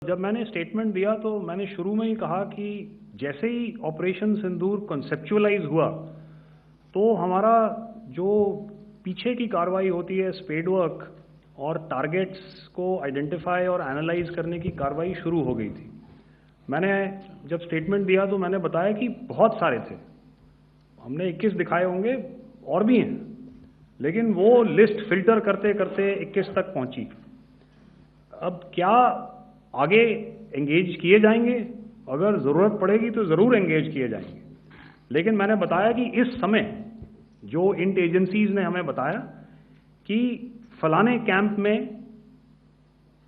जब मैंने स्टेटमेंट दिया तो मैंने शुरू में ही कहा कि जैसे ही ऑपरेशन सिंदूर कॉन्सेप्चुअलाइज हुआ तो हमारा जो पीछे की कार्रवाई होती है स्पेड वर्क और टारगेट्स को आइडेंटिफाई और एनालाइज करने की कार्रवाई शुरू हो गई थी। मैंने जब स्टेटमेंट दिया तो मैंने बताया कि बहुत सारे थे, हमने 21 दिखाए होंगे और भी हैं, लेकिन वो लिस्ट फिल्टर करते करते 21 तक पहुंची। अब क्या आगे एंगेज किए जाएंगे? अगर ज़रूरत पड़ेगी तो ज़रूर एंगेज किए जाएंगे, लेकिन मैंने बताया कि इस समय जो इंट एजेंसीज ने हमें बताया कि फलाने कैंप में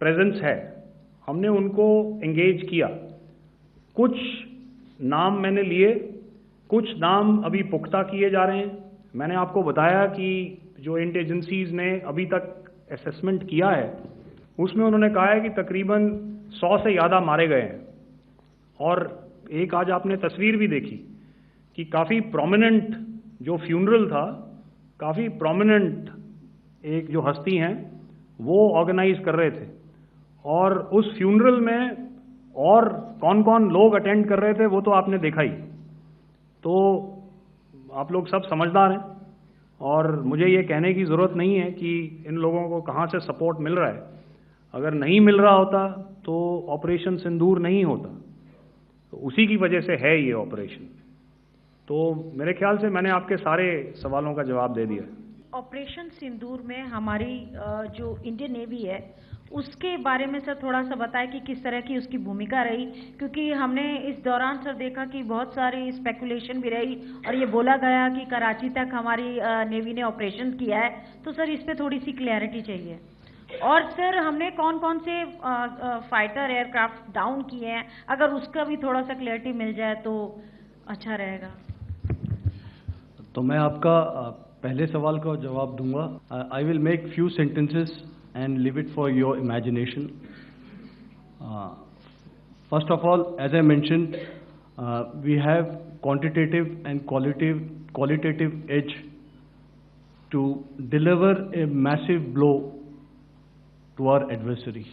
प्रेजेंस है, हमने उनको एंगेज किया। कुछ नाम मैंने लिए, कुछ नाम अभी पुख्ता किए जा रहे हैं। मैंने आपको बताया कि जो इंट एजेंसीज ने अभी तक असेसमेंट किया है उसमें उन्होंने कहा है कि तकरीबन 100 से ज़्यादा मारे गए हैं। और एक आज आपने तस्वीर भी देखी कि काफ़ी प्रोमिनेंट जो फ्यूनरल था, काफ़ी प्रोमिनेंट एक जो हस्ती हैं वो ऑर्गेनाइज कर रहे थे, और उस फ्यूनरल में और कौन कौन लोग अटेंड कर रहे थे वो तो आपने देखा ही। तो आप लोग सब समझदार हैं और मुझे ये कहने की ज़रूरत नहीं है कि इन लोगों को कहाँ से सपोर्ट मिल रहा है। अगर नहीं मिल रहा होता तो ऑपरेशन सिंदूर नहीं होता, तो उसी की वजह से है ये ऑपरेशन। तो मेरे ख्याल से मैंने आपके सारे सवालों का जवाब दे दिया। ऑपरेशन सिंदूर में हमारी जो इंडियन नेवी है उसके बारे में सर थोड़ा सा बताएं कि किस तरह की उसकी भूमिका रही, क्योंकि हमने इस दौरान सर देखा कि बहुत सारी स्पेकुलेशन भी रही और ये बोला गया कि कराची तक हमारी नेवी ने ऑपरेशन किया है। तो सर इस पे थोड़ी सी क्लैरिटी चाहिए। और सर हमने कौन कौन से फाइटर एयरक्राफ्ट डाउन किए हैं, अगर उसका भी थोड़ा सा क्लैरिटी मिल जाए तो अच्छा रहेगा। तो मैं आपका पहले सवाल का जवाब दूंगा। I will make few sentences and leave it for your imagination. First of all, as I mentioned, we have quantitative and qualitative edge to deliver a massive blow to our adversary,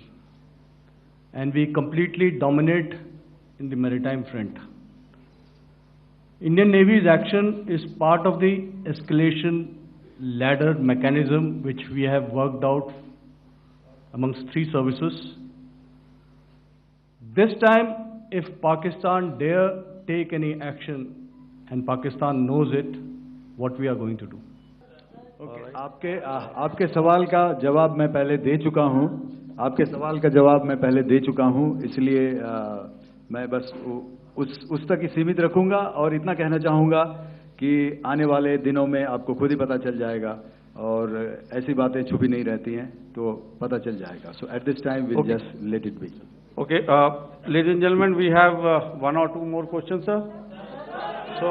and we completely dominate in the maritime front. Indian Navy's action is part of the escalation ladder mechanism which we have worked out amongst 3 services. This time, if Pakistan dare take any action, and Pakistan knows it, what we are going to do. Okay. आपके सवाल का जवाब मैं पहले दे चुका हूं। आपके सवाल का जवाब मैं पहले दे चुका हूं, इसलिए मैं बस उस तक ही सीमित रखूंगा और इतना कहना चाहूंगा कि आने वाले दिनों में आपको खुद ही पता चल जाएगा, और ऐसी बातें छुपी नहीं रहती हैं, तो पता चल जाएगा। So at this time we'll just let it be. Okay, ladies and gentlemen, we have 1 or 2 more questions, sir. So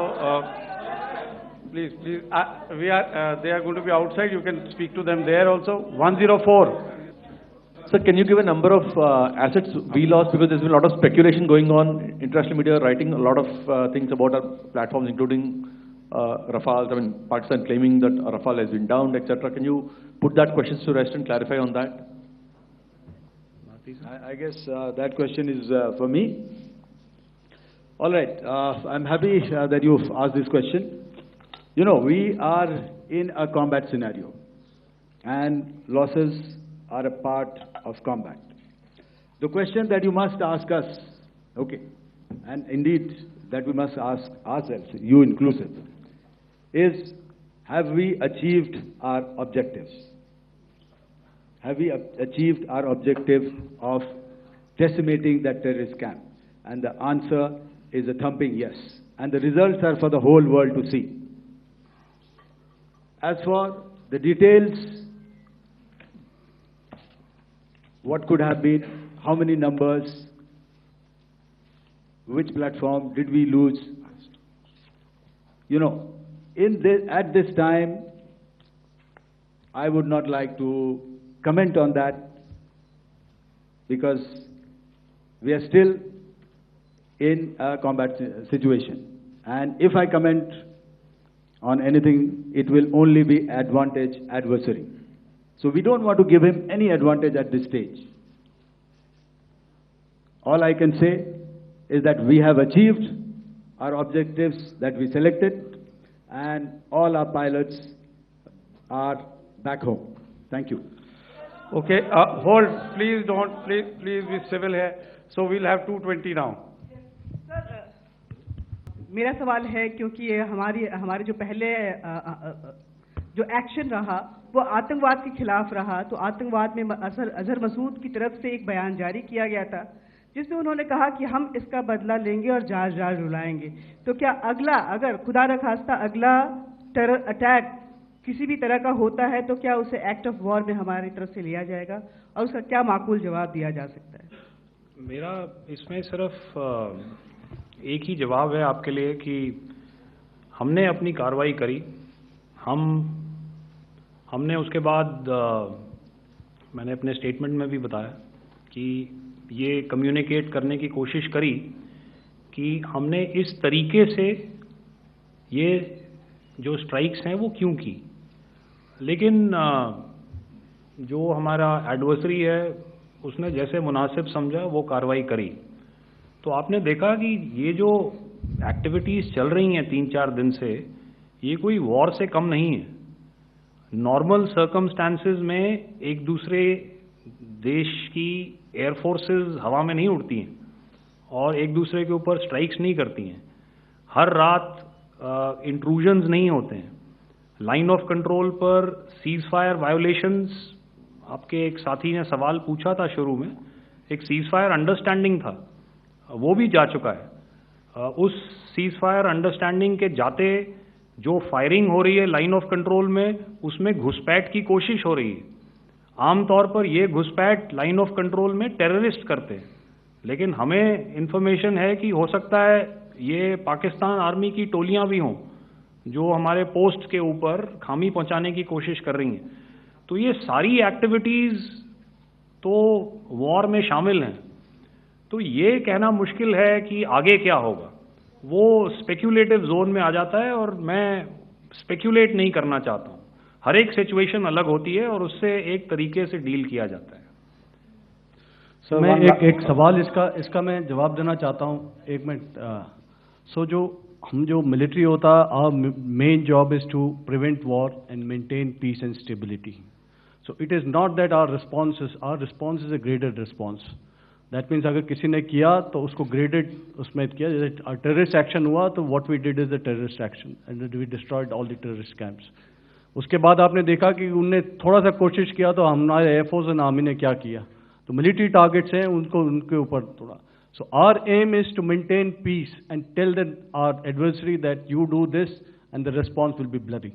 please, we are they are going to be outside. You can speak to them there also. 104. Sir, can you give a number of assets we lost, because there's been a lot of speculation going on, international media writing a lot of things about our platforms, including Rafale. I mean, Pakistan claiming that Rafale has been downed, etc. Can you put that question to rest and clarify on that? I guess that question is for me. All right, I'm happy that you've asked this question. You know, we are in a combat scenario, and losses are a part of combat. The question that you must ask us, okay, and indeed that we must ask ourselves, you inclusive, is, have we achieved our objectives? Have we achieved our objective of decimating that terrorist camp? And the answer is a thumping yes. And the results are for the whole world to see. As for the details, what could have been, how many numbers, which platform did we lose? You know, at this time, I would not like to comment on that, because we are still in a combat situation. And if I comment on anything, it will only be advantage adversary. So we don't want to give him any advantage at this stage. all I can say is that we have achieved our objectives that we selected, and all our pilots are back home. Thank you. Okay, hold, please don't, please be civil here. So we'll have 220 now. Sir, मेरा सवाल है क्योंकि ये हमारे जो पहले जो action रहा वो आतंकवाद के खिलाफ रहा, तो आतंकवाद में अजहर मसूद की तरफ से एक बयान जारी किया गया था जिसमें उन्होंने कहा कि हम इसका बदला लेंगे और जहाज रुलाएंगे। तो क्या अगला, अगर खुदा न खास्ता अगला टेरर अटैक किसी भी तरह का होता है तो क्या उसे एक्ट ऑफ वॉर में हमारी तरफ से लिया जाएगा और उसका क्या माकूल जवाब दिया जा सकता है? मेरा इसमें सिर्फ एक ही जवाब है आपके लिए कि हमने अपनी कार्रवाई करी। हमने उसके बाद मैंने अपने स्टेटमेंट में भी बताया कि ये कम्युनिकेट करने की कोशिश करी कि हमने इस तरीके से ये जो स्ट्राइक्स हैं वो क्यों की, लेकिन जो हमारा एडवर्सरी है उसने जैसे मुनासिब समझा वो कार्रवाई करी। तो आपने देखा कि ये जो एक्टिविटीज़ चल रही हैं 3-4 दिन से, ये कोई वॉर से कम नहीं है। नॉर्मल सर्कमस्टांसेस में एक दूसरे देश की एयरफोर्सेस हवा में नहीं उड़ती हैं और एक दूसरे के ऊपर स्ट्राइक्स नहीं करती हैं। हर रात इंट्रूजन्स नहीं होते हैं। लाइन ऑफ कंट्रोल पर सीज फायर वायोलेशंस, आपके एक साथी ने सवाल पूछा था शुरू में, एक सीज फायर अंडरस्टैंडिंग था, वो भी जा चुका है। उस सीज फायर अंडरस्टैंडिंग के जाते जो फायरिंग हो रही है लाइन ऑफ कंट्रोल में, उसमें घुसपैठ की कोशिश हो रही है। आमतौर पर ये घुसपैठ लाइन ऑफ कंट्रोल में टेररिस्ट करते हैं, लेकिन हमें इंफॉर्मेशन है कि हो सकता है ये पाकिस्तान आर्मी की टोलियां भी हों जो हमारे पोस्ट के ऊपर खामी पहुंचाने की कोशिश कर रही हैं। तो ये सारी एक्टिविटीज़ तो वॉर में शामिल हैं। तो ये कहना मुश्किल है कि आगे क्या होगा, वो स्पेक्यूलेटिव जोन में आ जाता है और मैं स्पेक्यूलेट नहीं करना चाहता हूँ। हर एक सिचुएशन अलग होती है और उससे एक तरीके से डील किया जाता है। सर मैं एक सवाल इसका मैं जवाब देना चाहता हूँ, 1 मिनट। जो मिलिट्री होता है, our main job is to prevent war and maintain peace and stability. So it is not that our response is a graded response. That means अगर किसी ने किया तो उसको ग्रेडेड उसमें किया। जैसे टेररिस्ट एक्शन हुआ तो what we did is the terrorist action and we destroyed all the terrorist camps. उसके बाद आपने देखा कि उनने थोड़ा सा कोशिश किया तो हमारे एयरफोर्स एंड आर्मी ने क्या किया, तो मिलिट्री टारगेट्स हैं उनके ऊपर थोड़ा। So our aim is to maintain peace and tell our adversary that you do this and the response will be bloody.